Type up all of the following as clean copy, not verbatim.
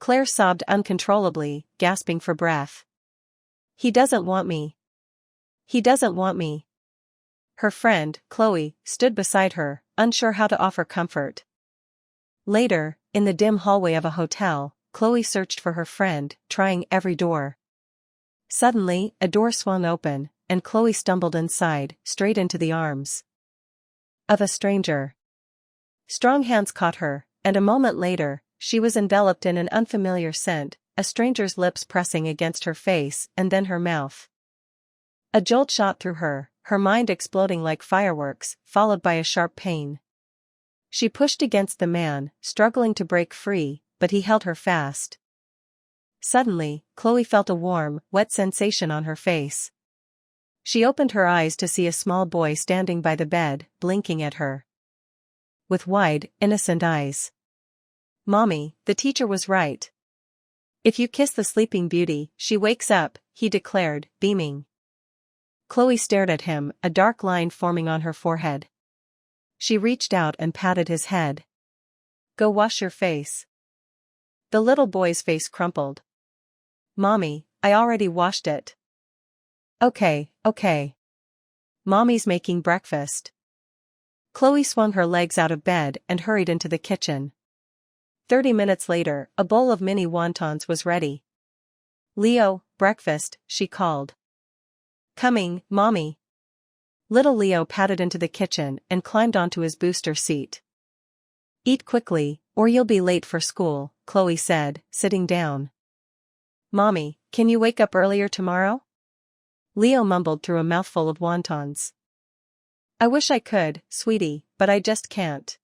Claire sobbed uncontrollably, gasping for breath. He doesn't want me. He doesn't want me. Her friend, Chloe, stood beside her, unsure how to offer comfort. Later, in the dim hallway of a hotel, Chloe searched for her friend, trying every door. Suddenly, a door swung open, and Chloe stumbled inside, straight into the arms of a stranger. Strong hands caught her, and a moment later, she was enveloped in an unfamiliar scent, a stranger's lips pressing against her face and then her mouth. A jolt shot through her, her mind exploding like fireworks, followed by a sharp pain. She pushed against the man, struggling to break free, but he held her fast. Suddenly, Chloe felt a warm, wet sensation on her face. She opened her eyes to see a small boy standing by the bed, blinking at her with wide, innocent eyes. "Mommy, the teacher was right. If you kiss the sleeping beauty, she wakes up," he declared, beaming. Chloe stared at him, a dark line forming on her forehead. She reached out and patted his head. "Go wash your face." The little boy's face crumpled. "Mommy, I already washed it." Okay. Mommy's making breakfast." Chloe swung her legs out of bed and hurried into the kitchen. 30 minutes later, a bowl of mini wontons was ready. "Leo, breakfast," she called. "Coming, Mommy." Little Leo padded into the kitchen and climbed onto his booster seat. "Eat quickly, or you'll be late for school," Chloe said, sitting down. "Mommy, can you wake up earlier tomorrow?" Leo mumbled through a mouthful of wontons. "I wish I could, sweetie, but I just can't."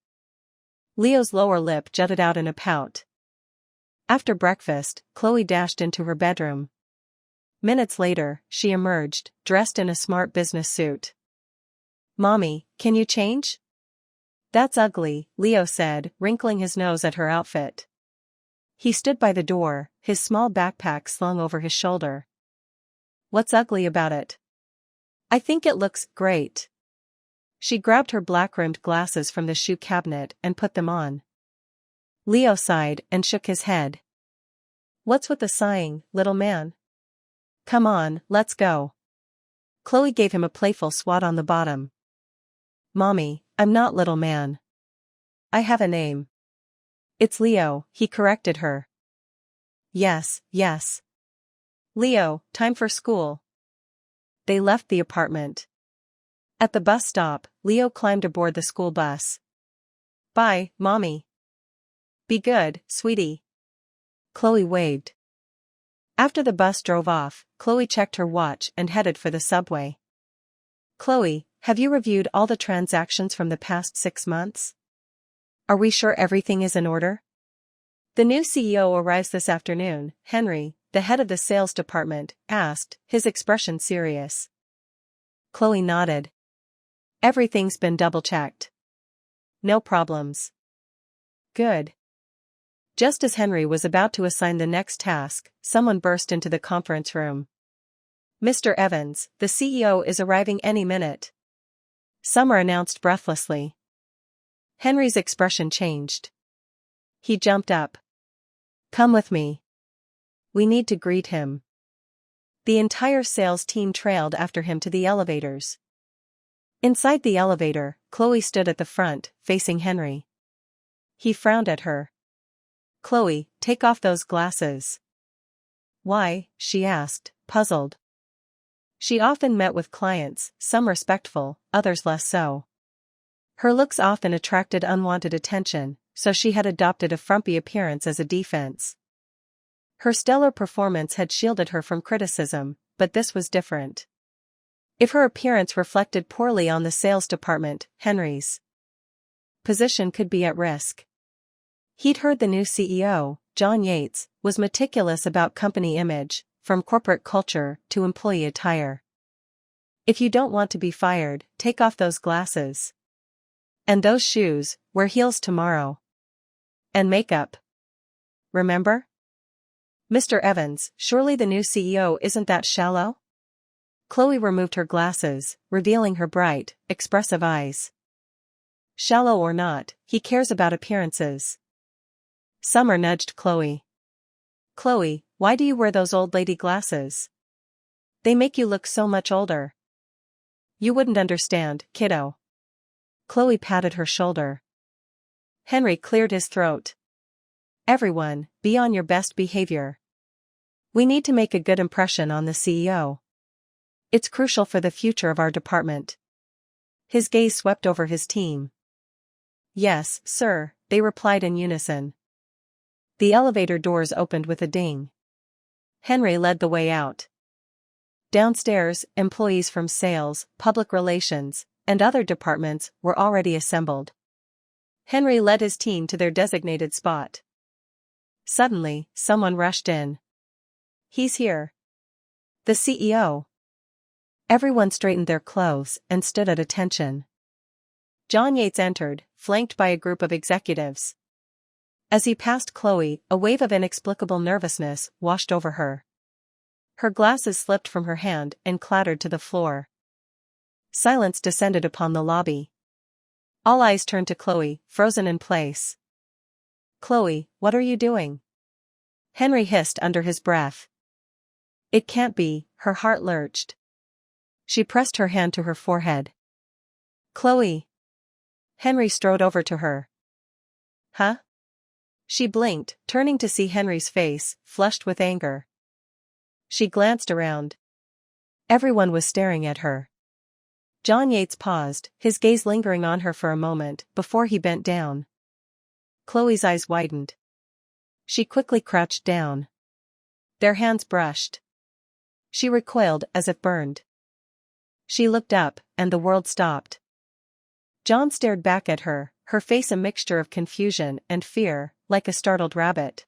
Leo's lower lip jutted out in a pout. After breakfast, Chloe dashed into her bedroom. Minutes later, she emerged, dressed in a smart business suit. "Mommy, can you change?" "That's ugly," Leo said, wrinkling his nose at her outfit. He stood by the door, his small backpack slung over his shoulder. "What's ugly about it?" "I think it looks great." She grabbed her black-rimmed glasses from the shoe cabinet and put them on. Leo sighed and shook his head. "What's with the sighing, little man? Come on, let's go." Chloe gave him a playful swat on the bottom. "Mommy, I'm not little man. I have a name." "It's Leo," he corrected her. Yes. "Leo, time for school." They left the apartment. At the bus stop, Leo climbed aboard the school bus. "Bye, Mommy." "Be good, sweetie." Chloe waved. After the bus drove off, Chloe checked her watch and headed for the subway. "Chloe, have you reviewed all the transactions from the past 6 months? Are we sure everything is in order?" "The new CEO arrives this afternoon," Henry, the head of the sales department, asked, his expression serious. Chloe nodded. "Everything's been double-checked. No problems." "Good." Just as Henry was about to assign the next task, someone burst into the conference room. "Mr. Evans, the CEO is arriving any minute," Summer announced breathlessly. Henry's expression changed. He jumped up. "Come with me. We need to greet him." The entire sales team trailed after him to the elevators. Inside the elevator, Chloe stood at the front, facing Henry. He frowned at her. "Chloe, take off those glasses." "Why?" she asked, puzzled. She often met with clients, some respectful, others less so. Her looks often attracted unwanted attention, so she had adopted a frumpy appearance as a defense. Her stellar performance had shielded her from criticism, but this was different. If her appearance reflected poorly on the sales department, Henry's position could be at risk. He'd heard the new CEO, John Yates, was meticulous about company image, from corporate culture to employee attire. "If you don't want to be fired, take off those glasses. And those shoes, wear heels tomorrow. And makeup. Remember?" "Mr. Evans, surely the new CEO isn't that shallow?" Chloe removed her glasses, revealing her bright, expressive eyes. "Shallow or not, he cares about appearances." Summer nudged Chloe. Chloe, why do you wear those old lady glasses? They make you look so much older. You wouldn't understand, kiddo. Chloe patted her shoulder. Henry cleared his throat. Everyone, be on your best behavior. We need to make a good impression on the CEO. It's crucial for the future of our department. His gaze swept over his team. Yes, sir, they replied in unison. The elevator doors opened with a ding. Henry led the way out. Downstairs, employees from sales, public relations, and other departments were already assembled. Henry led his team to their designated spot. Suddenly, someone rushed in. He's here. The CEO. Everyone straightened their clothes and stood at attention. John Yates entered, flanked by a group of executives. As he passed Chloe, a wave of inexplicable nervousness washed over her. Her glasses slipped from her hand and clattered to the floor. Silence descended upon the lobby. All eyes turned to Chloe, frozen in place. Chloe, what are you doing? Henry hissed under his breath. It can't be, her heart lurched. She pressed her hand to her forehead. Chloe. Henry strode over to her. Huh? She blinked, turning to see Henry's face, flushed with anger. She glanced around. Everyone was staring at her. John Yates paused, his gaze lingering on her for a moment, before he bent down. Chloe's eyes widened. She quickly crouched down. Their hands brushed. She recoiled as if burned. She looked up, and the world stopped. John stared back at her, her face a mixture of confusion and fear, like a startled rabbit.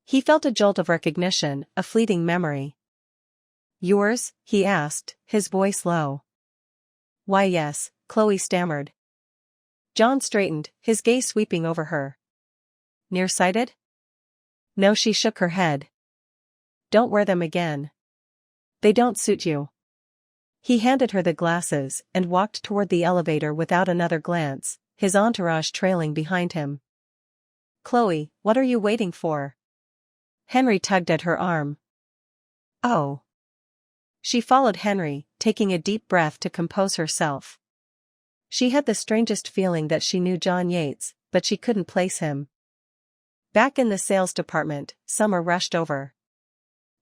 He felt a jolt of recognition, a fleeting memory. Yours? He asked, his voice low. Why yes, Chloe stammered. John straightened, his gaze sweeping over her. Nearsighted? No, she shook her head. Don't wear them again. They don't suit you. He handed her the glasses and walked toward the elevator without another glance, his entourage trailing behind him. Chloe, what are you waiting for? Henry tugged at her arm. Oh. She followed Henry, taking a deep breath to compose herself. She had the strangest feeling that she knew John Yates, but she couldn't place him. Back in the sales department, Summer rushed over.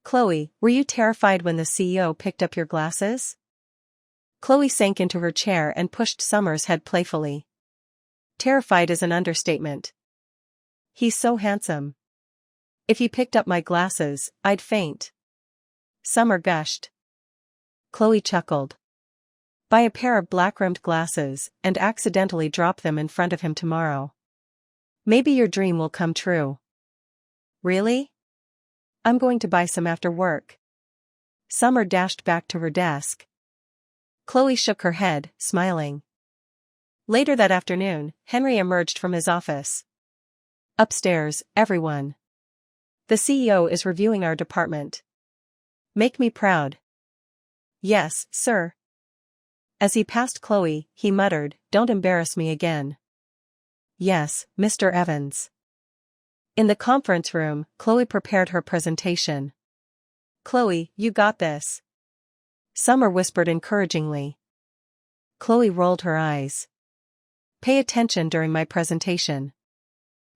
Chloe, were you terrified when the CEO picked up your glasses? Chloe sank into her chair and pushed Summer's head playfully. Terrified is an understatement. He's so handsome. If he picked up my glasses, I'd faint. Summer gushed. Chloe chuckled. Buy a pair of black-rimmed glasses and accidentally drop them in front of him tomorrow. Maybe your dream will come true. Really? I'm going to buy some after work. Summer dashed back to her desk. Chloe shook her head, smiling. Later that afternoon, Henry emerged from his office. Upstairs, everyone. The CEO is reviewing our department. Make me proud. Yes, sir. As he passed Chloe, he muttered, Don't embarrass me again. Yes, Mr. Evans. In the conference room, Chloe prepared her presentation. Chloe, you got this. Summer whispered encouragingly. Chloe rolled her eyes. Pay attention during my presentation.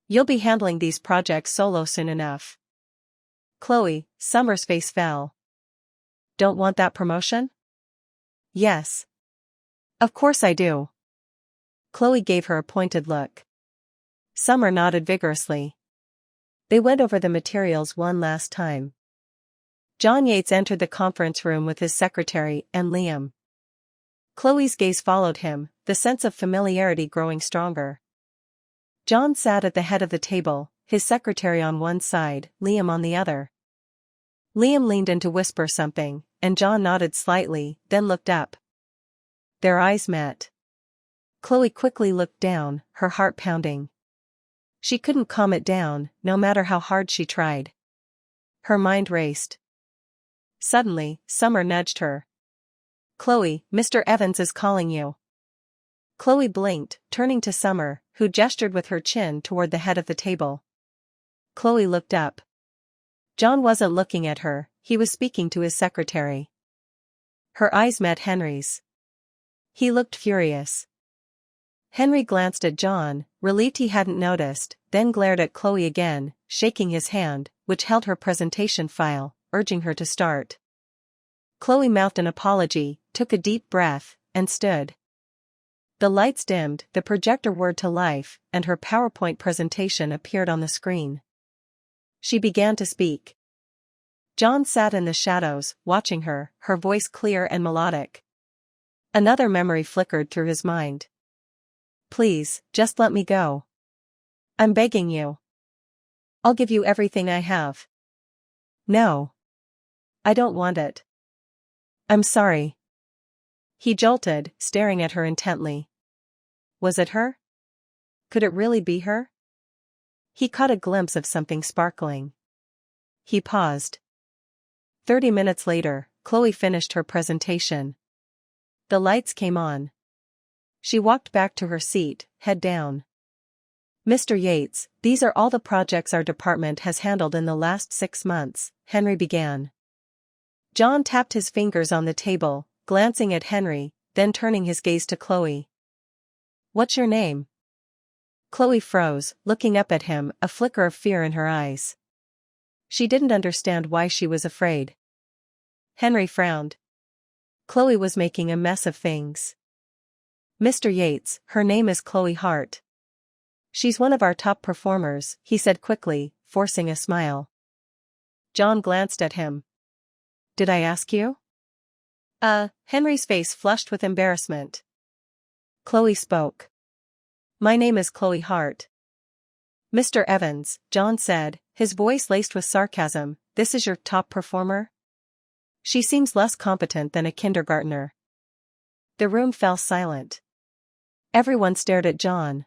You'll be handling these projects solo soon enough. Chloe, Summer's face fell. Don't want that promotion? Yes. Of course I do. Chloe gave her a pointed look. Summer nodded vigorously. They went over the materials one last time. John Yates entered the conference room with his secretary and Liam. Chloe's gaze followed him, the sense of familiarity growing stronger. John sat at the head of the table, his secretary on one side, Liam on the other. Liam leaned in to whisper something, and John nodded slightly, then looked up. Their eyes met. Chloe quickly looked down, her heart pounding. She couldn't calm it down, no matter how hard she tried. Her mind raced. Suddenly, Summer nudged her. Chloe, Mr. Evans is calling you. Chloe blinked, turning to Summer, who gestured with her chin toward the head of the table. Chloe looked up. John wasn't looking at her, he was speaking to his secretary. Her eyes met Henry's. He looked furious. Henry glanced at John, relieved he hadn't noticed, then glared at Chloe again, shaking his hand, which held her presentation file, urging her to start. Chloe mouthed an apology, took a deep breath, and stood. The lights dimmed, the projector whirred to life, and her PowerPoint presentation appeared on the screen. She began to speak. John sat in the shadows, watching her, her voice clear and melodic. Another memory flickered through his mind. Please, just let me go. I'm begging you. I'll give you everything I have. No. I don't want it. I'm sorry. He jolted, staring at her intently. Was it her? Could it really be her? He caught a glimpse of something sparkling. He paused. 30 minutes later, Chloe finished her presentation. The lights came on. She walked back to her seat, head down. Mr. Yates, these are all the projects our department has handled in the last 6 months, Henry began. John tapped his fingers on the table, glancing at Henry, then turning his gaze to Chloe. What's your name? Chloe froze, looking up at him, a flicker of fear in her eyes. She didn't understand why she was afraid. Henry frowned. Chloe was making a mess of things. Mr. Yates, her name is Chloe Hart. She's one of our top performers, he said quickly, forcing a smile. John glanced at him. Did I ask you? Henry's face flushed with embarrassment. Chloe spoke. My name is Chloe Hart. Mr. Evans, John said, his voice laced with sarcasm, this is your top performer? She seems less competent than a kindergartner. The room fell silent. Everyone stared at John.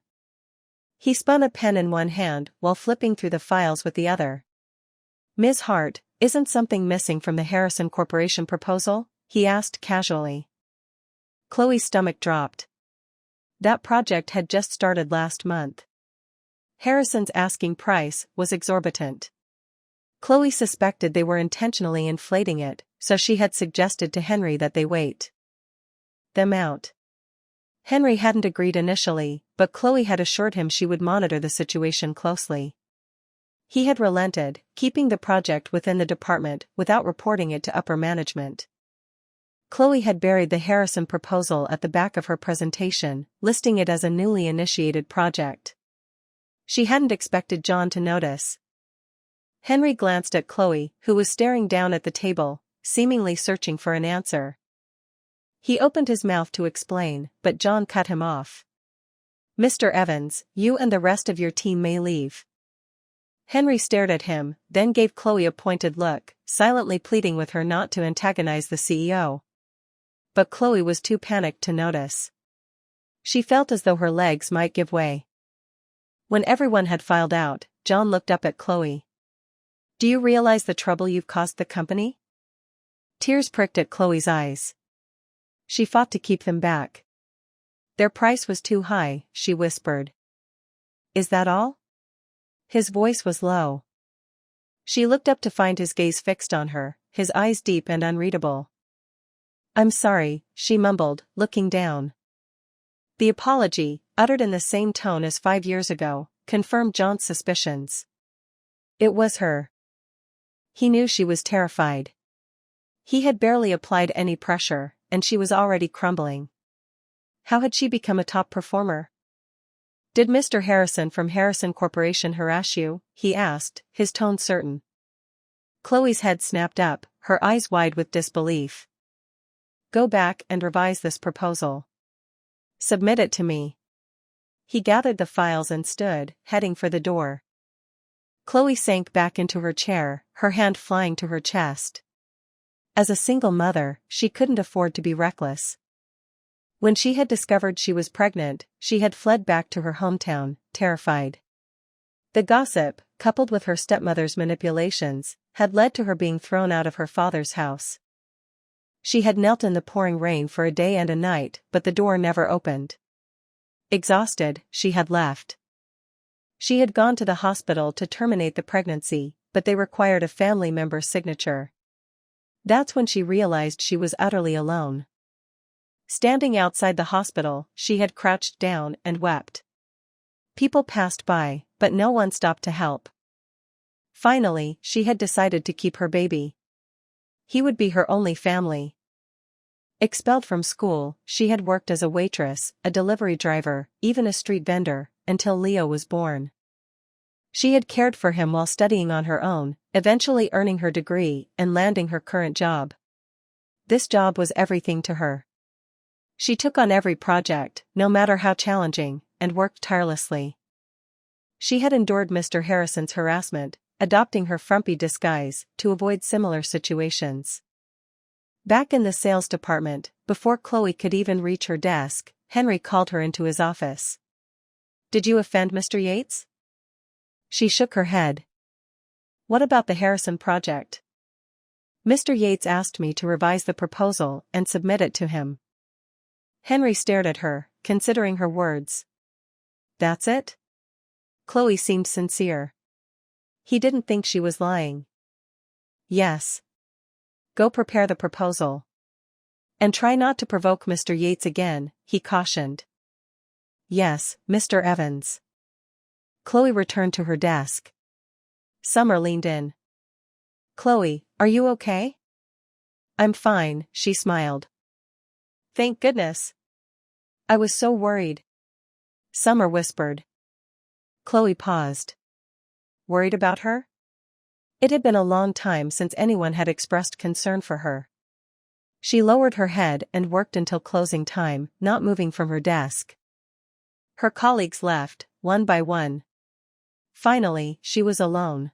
He spun a pen in one hand while flipping through the files with the other. Ms. Hart, isn't something missing from the Harrison Corporation proposal? He asked casually. Chloe's stomach dropped. That project had just started last month. Harrison's asking price was exorbitant. Chloe suspected they were intentionally inflating it, so she had suggested to Henry that they wait them out. Henry hadn't agreed initially, but Chloe had assured him she would monitor the situation closely. He had relented, keeping the project within the department without reporting it to upper management. Chloe had buried the Harrison proposal at the back of her presentation, listing it as a newly initiated project. She hadn't expected John to notice. Henry glanced at Chloe, who was staring down at the table, seemingly searching for an answer. He opened his mouth to explain, but John cut him off. Mr. Evans, you and the rest of your team may leave. Henry stared at him, then gave Chloe a pointed look, silently pleading with her not to antagonize the CEO. But Chloe was too panicked to notice. She felt as though her legs might give way. When everyone had filed out, John looked up at Chloe. Do you realize the trouble you've caused the company? Tears pricked at Chloe's eyes. She fought to keep them back. Their price was too high, she whispered. Is that all? His voice was low. She looked up to find his gaze fixed on her, his eyes deep and unreadable. I'm sorry, she mumbled, looking down. The apology, uttered in the same tone as 5 years ago, confirmed John's suspicions. It was her. He knew she was terrified. He had barely applied any pressure, and she was already crumbling. How had she become a top performer? Did Mr. Harrison from Harrison Corporation harass you? He asked, his tone certain. Chloe's head snapped up, her eyes wide with disbelief. Go back and revise this proposal. Submit it to me. He gathered the files and stood, heading for the door. Chloe sank back into her chair, her hand flying to her chest. As a single mother, she couldn't afford to be reckless. When she had discovered she was pregnant, she had fled back to her hometown, terrified. The gossip, coupled with her stepmother's manipulations, had led to her being thrown out of her father's house. She had knelt in the pouring rain for a day and a night, but the door never opened. Exhausted, she had left. She had gone to the hospital to terminate the pregnancy, but they required a family member's signature. That's when she realized she was utterly alone. Standing outside the hospital, she had crouched down and wept. People passed by, but no one stopped to help. Finally, she had decided to keep her baby. He would be her only family. Expelled from school, she had worked as a waitress, a delivery driver, even a street vendor, until Leo was born. She had cared for him while studying on her own, eventually earning her degree and landing her current job. This job was everything to her. She took on every project, no matter how challenging, and worked tirelessly. She had endured Mr. Harrison's harassment, adopting her frumpy disguise to avoid similar situations. Back in the sales department, before Chloe could even reach her desk, Henry called her into his office. "Did you offend Mr. Yates?" She shook her head. "What about the Harrison project?" "Mr. Yates asked me to revise the proposal and submit it to him." Henry stared at her, considering her words. "That's it?" Chloe seemed sincere. He didn't think she was lying. "Yes. Go prepare the proposal. And try not to provoke Mr. Yates again," he cautioned. "Yes, Mr. Evans." Chloe returned to her desk. Summer leaned in. "Chloe, are you okay?" "I'm fine," she smiled. "Thank goodness. I was so worried." Summer whispered. Chloe paused. Worried about her? It had been a long time since anyone had expressed concern for her. She lowered her head and worked until closing time, not moving from her desk. Her colleagues left, one by one. Finally, she was alone.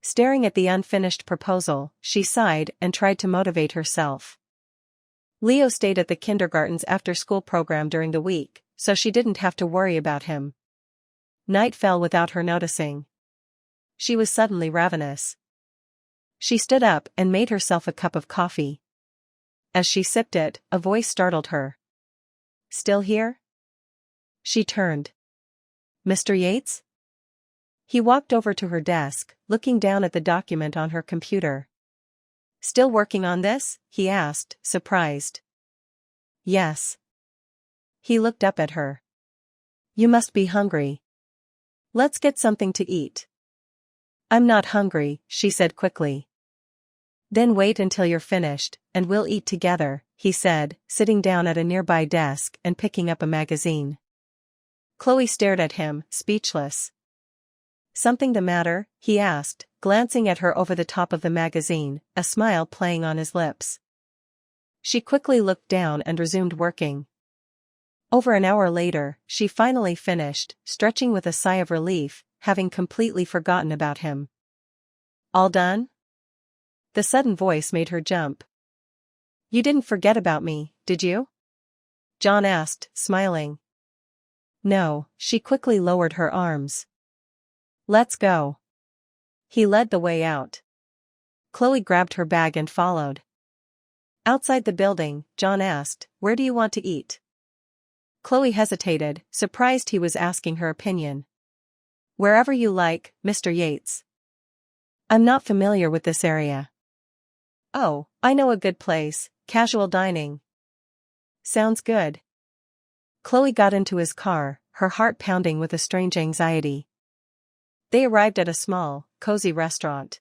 Staring at the unfinished proposal, she sighed and tried to motivate herself. Leo stayed at the kindergarten's after-school program during the week, so she didn't have to worry about him. Night fell without her noticing. She was suddenly ravenous. She stood up and made herself a cup of coffee. As she sipped it, a voice startled her. "Still here?" She turned. "Mr. Yates?" He walked over to her desk, looking down at the document on her computer. "Still working on this?" he asked, surprised. "Yes." He looked up at her. "You must be hungry. Let's get something to eat." "I'm not hungry," she said quickly. "Then wait until you're finished, and we'll eat together," he said, sitting down at a nearby desk and picking up a magazine. Chloe stared at him, speechless. "Something the matter?" he asked, glancing at her over the top of the magazine, a smile playing on his lips. She quickly looked down and resumed working. Over an hour later, she finally finished, stretching with a sigh of relief, having completely forgotten about him. "All done?" The sudden voice made her jump. "You didn't forget about me, did you?" John asked, smiling. "No," she quickly lowered her arms. "Let's go." He led the way out. Chloe grabbed her bag and followed. Outside the building, John asked, "Where do you want to eat?" Chloe hesitated, surprised he was asking her opinion. "Wherever you like, Mr. Yates." "I'm not familiar with this area." "Oh, I know a good place, casual dining." "Sounds good." Chloe got into his car, her heart pounding with a strange anxiety. They arrived at a small, cozy restaurant.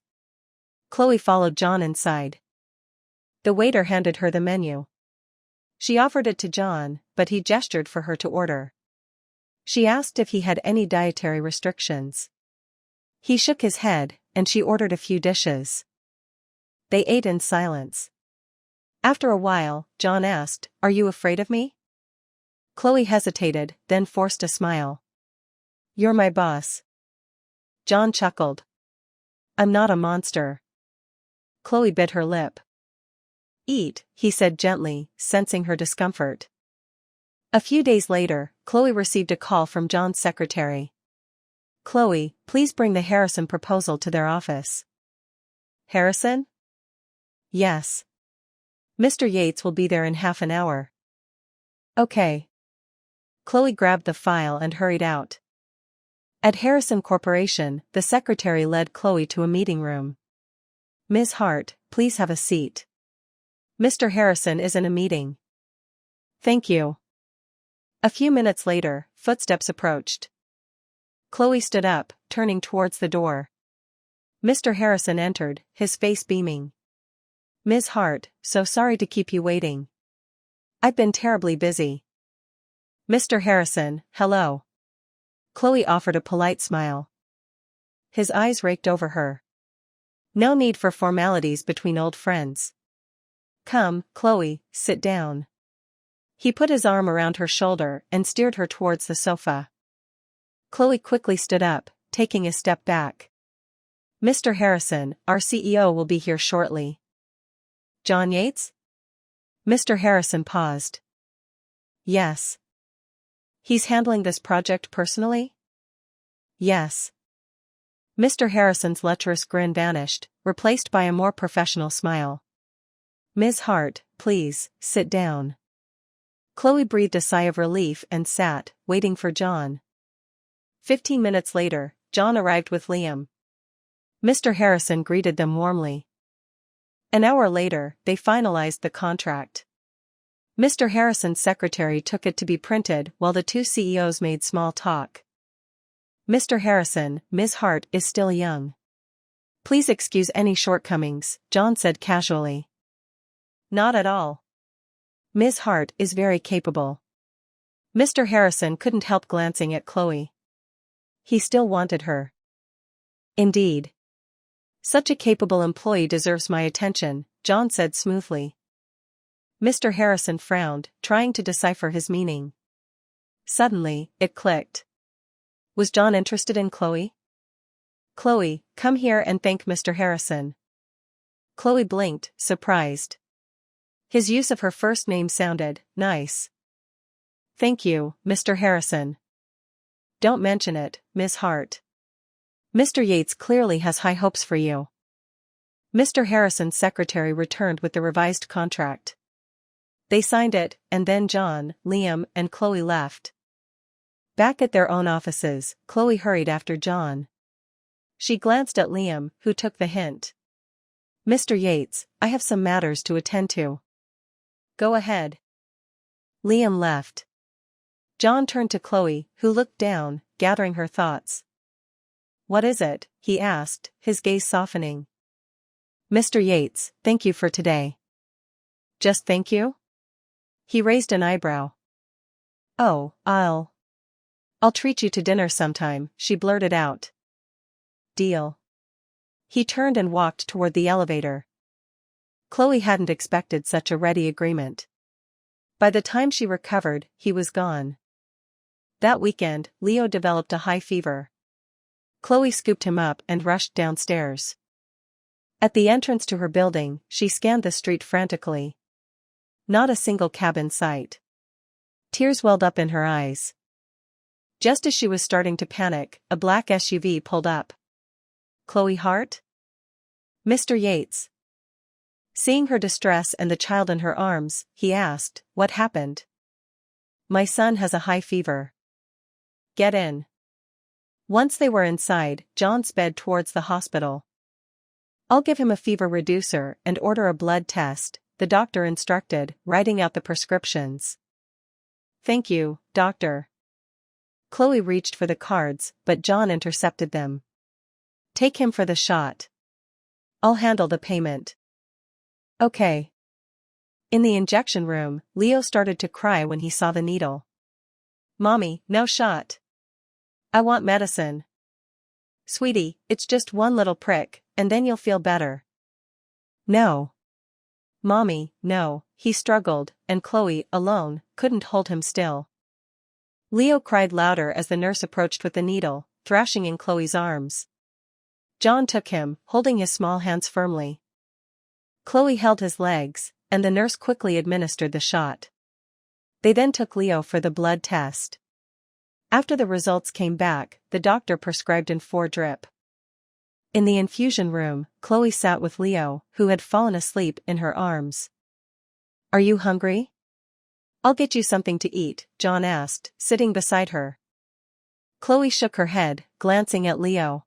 Chloe followed John inside. The waiter handed her the menu. She offered it to John, but he gestured for her to order. She asked if he had any dietary restrictions. He shook his head, and she ordered a few dishes. They ate in silence. After a while, John asked, "Are you afraid of me?" Chloe hesitated, then forced a smile. "You're my boss." John chuckled. "I'm not a monster." Chloe bit her lip. "Eat," he said gently, sensing her discomfort. A few days later, Chloe received a call from John's secretary. "Chloe, please bring the Harrison proposal to their office." "Harrison?" "Yes. Mr. Yates will be there in half an hour." "Okay." Chloe grabbed the file and hurried out. At Harrison Corporation, the secretary led Chloe to a meeting room. "Ms. Hart, please have a seat. Mr. Harrison is in a meeting." "Thank you." A few minutes later, footsteps approached. Chloe stood up, turning towards the door. Mr. Harrison entered, his face beaming. "Ms. Hart, so sorry to keep you waiting. I've been terribly busy." "Mr. Harrison, hello." Chloe offered a polite smile. His eyes raked over her. No need for formalities between old friends. "Come, Chloe, sit down." He put his arm around her shoulder and steered her towards the sofa. Chloe quickly stood up, taking a step back. "Mr. Harrison, our CEO will be here shortly." "John Yates?" Mr. Harrison paused. "Yes." "He's handling this project personally?" "Yes." Mr. Harrison's lecherous grin vanished, replaced by a more professional smile. "Ms. Hart, please, sit down." Chloe breathed a sigh of relief and sat, waiting for John. 15 minutes later, John arrived with Liam. Mr. Harrison greeted them warmly. An hour later, they finalized the contract. Mr. Harrison's secretary took it to be printed while the two CEOs made small talk. "Mr. Harrison, Ms. Hart is still young. Please excuse any shortcomings," John said casually. "Not at all. Ms. Hart is very capable." Mr. Harrison couldn't help glancing at Chloe. He still wanted her. "Indeed. Such a capable employee deserves my attention," John said smoothly. Mr. Harrison frowned, trying to decipher his meaning. Suddenly, it clicked. Was John interested in Chloe? "Chloe, come here and thank Mr. Harrison." Chloe blinked, surprised. His use of her first name sounded nice. "Thank you, Mr. Harrison." "Don't mention it, Ms. Hart. Mr. Yates clearly has high hopes for you." Mr. Harrison's secretary returned with the revised contract. They signed it, and then John, Liam, and Chloe left. Back at their own offices, Chloe hurried after John. She glanced at Liam, who took the hint. "Mr. Yates, I have some matters to attend to." "Go ahead." Liam left. John turned to Chloe, who looked down, gathering her thoughts. "What is it?" he asked, his gaze softening. "Mr. Yates, thank you for today." "Just thank you?" He raised an eyebrow. "Oh, I'll treat you to dinner sometime," she blurted out. "Deal." He turned and walked toward the elevator. Chloe hadn't expected such a ready agreement. By the time she recovered, he was gone. That weekend, Leo developed a high fever. Chloe scooped him up and rushed downstairs. At the entrance to her building, she scanned the street frantically. Not a single cab in sight. Tears welled up in her eyes. Just as she was starting to panic, a black SUV pulled up. "Chloe Hart?" "Mr. Yates." Seeing her distress and the child in her arms, he asked, "What happened?" "My son has a high fever." "Get in." Once they were inside, John sped towards the hospital. "I'll give him a fever reducer and order a blood test," the doctor instructed, writing out the prescriptions. "Thank you, doctor." Chloe reached for the cards, but John intercepted them. "Take him for the shot. I'll handle the payment." "Okay." In the injection room, Leo started to cry when he saw the needle. "Mommy, no shot. I want medicine." "Sweetie, it's just one little prick, and then you'll feel better." "No. Mommy, no," he struggled, and Chloe, alone, couldn't hold him still. Leo cried louder as the nurse approached with the needle, thrashing in Chloe's arms. John took him, holding his small hands firmly. Chloe held his legs, and the nurse quickly administered the shot. They then took Leo for the blood test. After the results came back, the doctor prescribed an 4 drip. In the infusion room, Chloe sat with Leo, who had fallen asleep in her arms. "Are you hungry?" "I'll get you something to eat," John asked, sitting beside her. Chloe shook her head, glancing at Leo.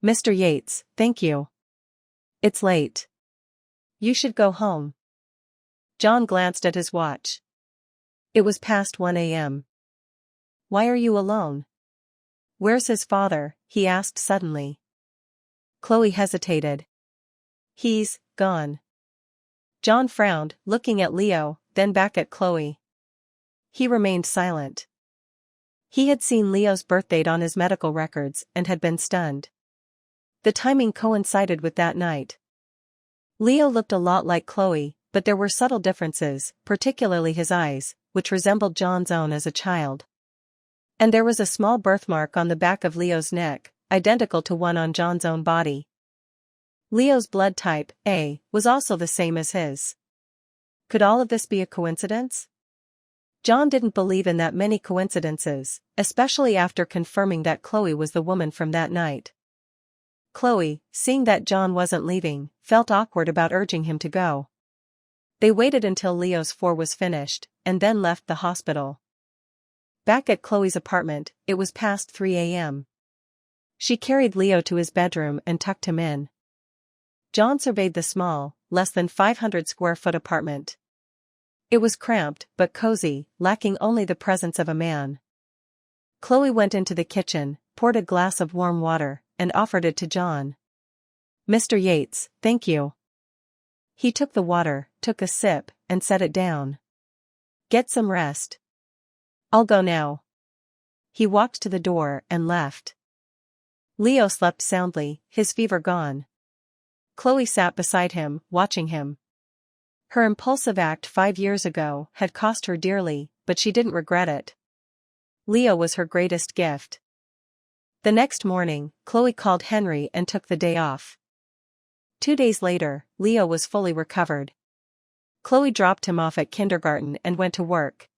"Mr. Yates, thank you. It's late. You should go home." John glanced at his watch. It was past 1 a.m. "Why are you alone?" "Where's his father?" he asked suddenly. Chloe hesitated. "He's gone." John frowned, looking at Leo, then back at Chloe. He remained silent. He had seen Leo's birth date on his medical records and had been stunned. The timing coincided with that night. Leo looked a lot like Chloe, but there were subtle differences, particularly his eyes, which resembled John's own as a child. And there was a small birthmark on the back of Leo's neck, identical to one on John's own body. Leo's blood type, A, was also the same as his. Could all of this be a coincidence? John didn't believe in that many coincidences, especially after confirming that Chloe was the woman from that night. Chloe, seeing that John wasn't leaving, felt awkward about urging him to go. They waited until Leo's 4 was finished, and then left the hospital. Back at Chloe's apartment, it was past 3 a.m. She carried Leo to his bedroom and tucked him in. John surveyed the small, less than 500 square foot apartment. It was cramped but cozy, lacking only the presence of a man. Chloe went into the kitchen, poured a glass of warm water, and offered it to John. "Mr. Yates, thank you." He took the water, took a sip, and set it down. "Get some rest." "I'll go now." He walked to the door and left. Leo slept soundly, his fever gone. Chloe sat beside him, watching him. Her impulsive act 5 years ago had cost her dearly, but she didn't regret it. Leo was her greatest gift. The next morning, Chloe called Henry and took the day off. 2 days later, Leo was fully recovered. Chloe dropped him off at kindergarten and went to work.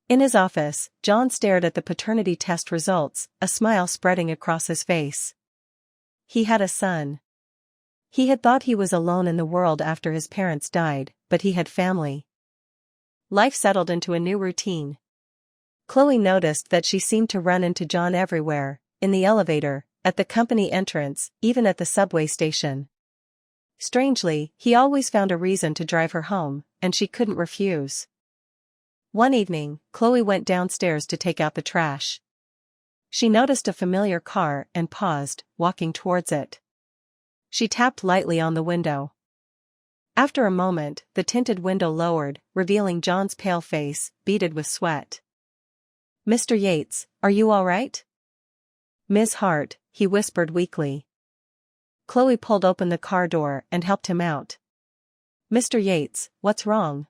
In his office, John stared at the paternity test results, a smile spreading across his face. He had a son. He had thought he was alone in the world after his parents died, but he had family. Life settled into a new routine. Chloe noticed that she seemed to run into John everywhere, in the elevator, at the company entrance, even at the subway station. Strangely, he always found a reason to drive her home, and she couldn't refuse. One evening, Chloe went downstairs to take out the trash. She noticed a familiar car and paused, walking towards it. She tapped lightly on the window. After a moment, the tinted window lowered, revealing John's pale face, beaded with sweat. "Mr. Yates, are you all right?" "Ms. Hart," he whispered weakly. Chloe pulled open the car door and helped him out. "Mr. Yates, what's wrong?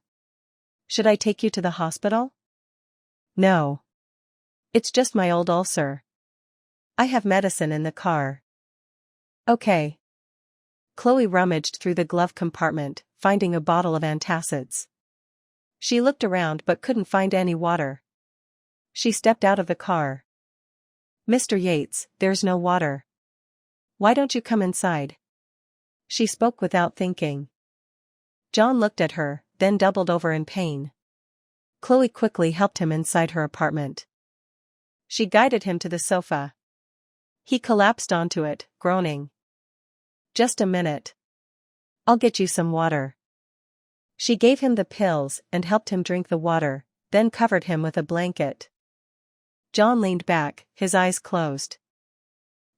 Should I take you to the hospital?" "No. It's just my old ulcer. I have medicine in the car." "Okay." Chloe rummaged through the glove compartment, finding a bottle of antacids. She looked around but couldn't find any water. She stepped out of the car. "Mr. Yates, there's no water. Why don't you come inside?" She spoke without thinking. John looked at her, then doubled over in pain. Chloe quickly helped him inside her apartment. She guided him to the sofa. He collapsed onto it, groaning. "Just a minute. I'll get you some water." She gave him the pills and helped him drink the water, then covered him with a blanket. John leaned back, his eyes closed.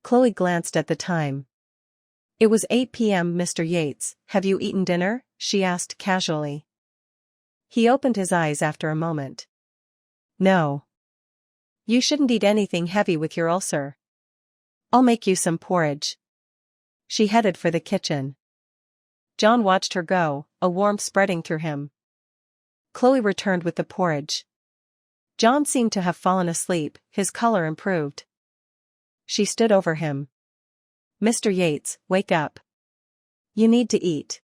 Chloe glanced at the time. "It was 8 p.m. Mr. Yates, have you eaten dinner?" she asked casually. He opened his eyes after a moment. "No. You shouldn't eat anything heavy with your ulcer. I'll make you some porridge." She headed for the kitchen. John watched her go, a warmth spreading through him. Chloe returned with the porridge. John seemed to have fallen asleep, his color improved. She stood over him. "Mr. Yates, wake up. You need to eat."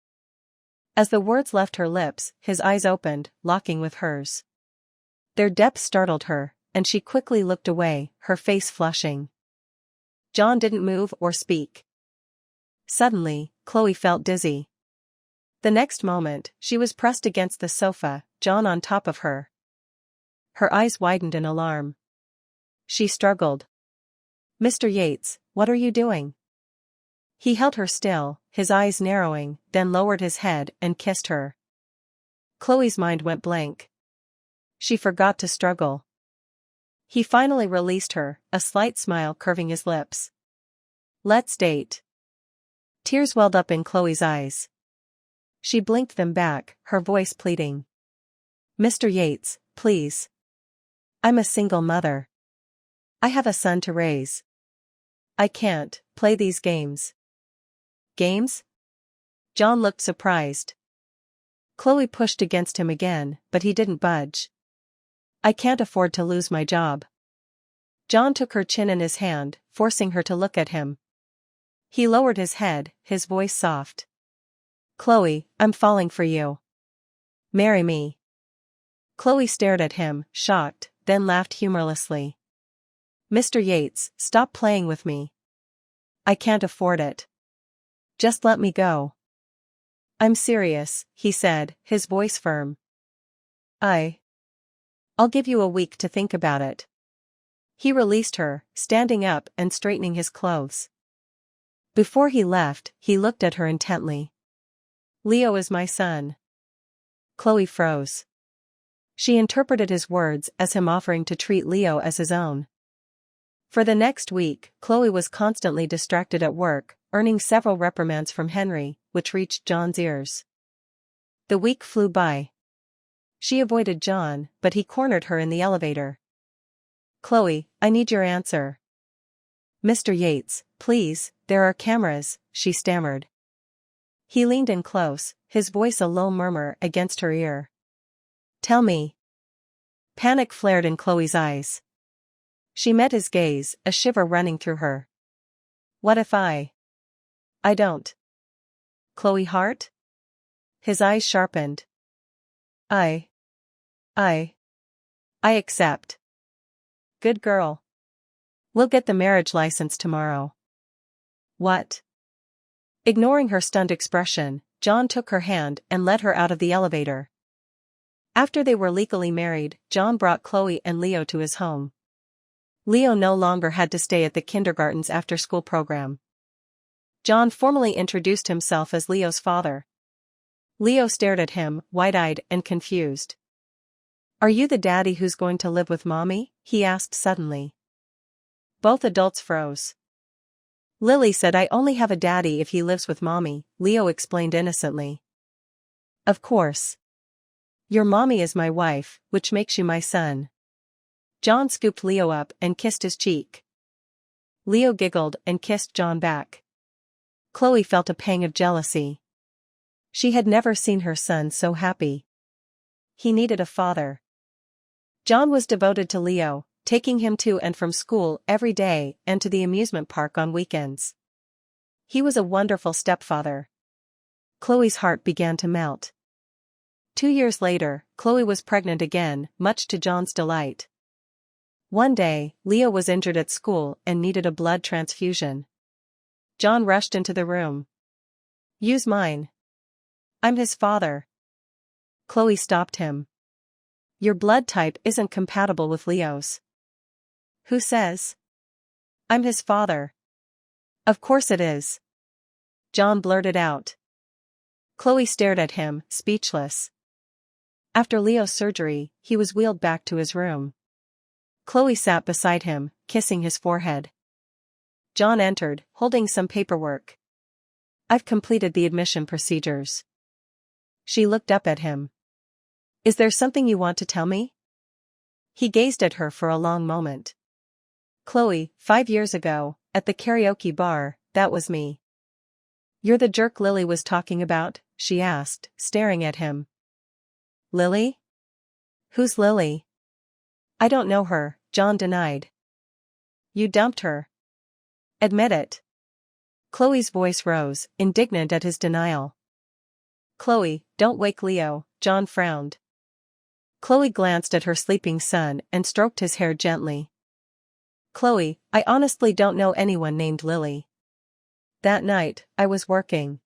As the words left her lips, his eyes opened, locking with hers. Their depth startled her, and she quickly looked away, her face flushing. John didn't move or speak. Suddenly, Chloe felt dizzy. The next moment, she was pressed against the sofa, John on top of her. Her eyes widened in alarm. She struggled. Mr. Yates, what are you doing? He held her still, his eyes narrowing, then lowered his head and kissed her. Chloe's mind went blank. She forgot to struggle. He finally released her, a slight smile curving his lips. Let's date. Tears welled up in Chloe's eyes. She blinked them back, her voice pleading. Mr. Yates, please. I'm a single mother. I have a son to raise. I can't play these games. Games? John looked surprised. Chloe pushed against him again, but he didn't budge. I can't afford to lose my job. John took her chin in his hand, forcing her to look at him. He lowered his head, his voice soft. Chloe, I'm falling for you. Marry me. Chloe stared at him, shocked, then laughed humorlessly. Mr. Yates, stop playing with me. I can't afford it. Just let me go. I'm serious, he said, his voice firm. I'll give you a week to think about it. He released her, standing up and straightening his clothes. Before he left, he looked at her intently. Leo is my son. Chloe froze. She interpreted his words as him offering to treat Leo as his own. For the next week, Chloe was constantly distracted at work, earning several reprimands from Henry, which reached John's ears. The week flew by. She avoided John, but he cornered her in the elevator. Chloe, I need your answer. Mr. Yates, please, there are cameras, she stammered. He leaned in close, his voice a low murmur against her ear. Tell me. Panic flared in Chloe's eyes. She met his gaze, a shiver running through her. What if I don't? Chloe Hart? His eyes sharpened. I accept. Good girl. We'll get the marriage license tomorrow. What? Ignoring her stunned expression, John took her hand and led her out of the elevator. After they were legally married, John brought Chloe and Leo to his home. Leo no longer had to stay at the kindergarten's after-school program. John formally introduced himself as Leo's father. Leo stared at him, wide-eyed and confused. Are you the daddy who's going to live with mommy? He asked suddenly. Both adults froze. Lily said I only have a daddy if he lives with mommy, Leo explained innocently. Of course. Your mommy is my wife, which makes you my son. John scooped Leo up and kissed his cheek. Leo giggled and kissed John back. Chloe felt a pang of jealousy. She had never seen her son so happy. He needed a father. John was devoted to Leo, taking him to and from school every day and to the amusement park on weekends. He was a wonderful stepfather. Chloe's heart began to melt. 2 years later, Chloe was pregnant again, much to John's delight. One day, Leo was injured at school and needed a blood transfusion. John rushed into the room. Use mine. I'm his father. Chloe stopped him. Your blood type isn't compatible with Leo's. Who says? I'm his father. Of course it is. John blurted out. Chloe stared at him, speechless. After Leo's surgery, he was wheeled back to his room. Chloe sat beside him, kissing his forehead. John entered, holding some paperwork. I've completed the admission procedures. She looked up at him. Is there something you want to tell me? He gazed at her for a long moment. Chloe, 5 years ago, at the karaoke bar, that was me. You're the jerk Lily was talking about? She asked, staring at him. Lily? Who's Lily? I don't know her, John denied. You dumped her. Admit it. Chloe's voice rose, indignant at his denial. Chloe, don't wake Leo, John frowned. Chloe glanced at her sleeping son and stroked his hair gently. Chloe, I honestly don't know anyone named Lily. That night, I was working.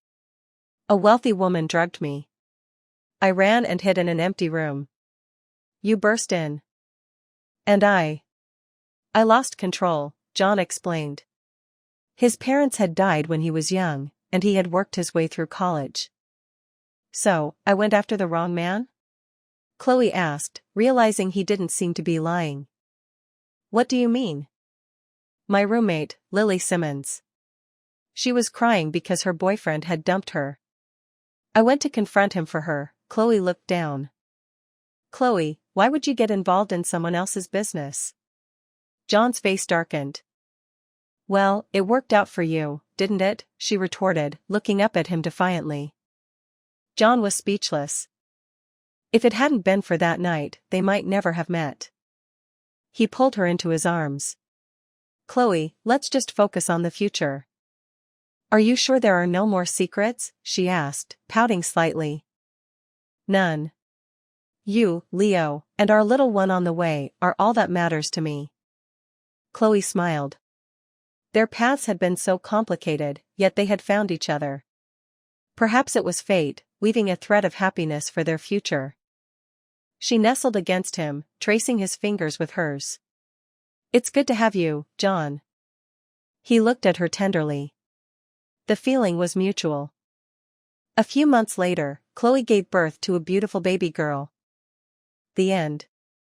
A wealthy woman drugged me. I ran and hid in an empty room. You burst in. And I lost control, John explained. His parents had died when he was young, and he had worked his way through college. So, I went after the wrong man? Chloe asked, realizing he didn't seem to be lying. What do you mean? My roommate, Lily Simmons. She was crying because her boyfriend had dumped her. I went to confront him for her. Chloe looked down. Chloe, why would you get involved in someone else's business? John's face darkened. Well, it worked out for you, didn't it? She retorted, looking up at him defiantly. John was speechless. If it hadn't been for that night, they might never have met. He pulled her into his arms. Chloe, let's just focus on the future. Are you sure there are no more secrets? She asked, pouting slightly. None. You, Leo, and our little one on the way are all that matters to me. Chloe smiled. Their paths had been so complicated, yet they had found each other. Perhaps it was fate, weaving a thread of happiness for their future. She nestled against him, tracing his fingers with hers. It's good to have you, John. He looked at her tenderly. The feeling was mutual. A few months later, Chloe gave birth to a beautiful baby girl. The end.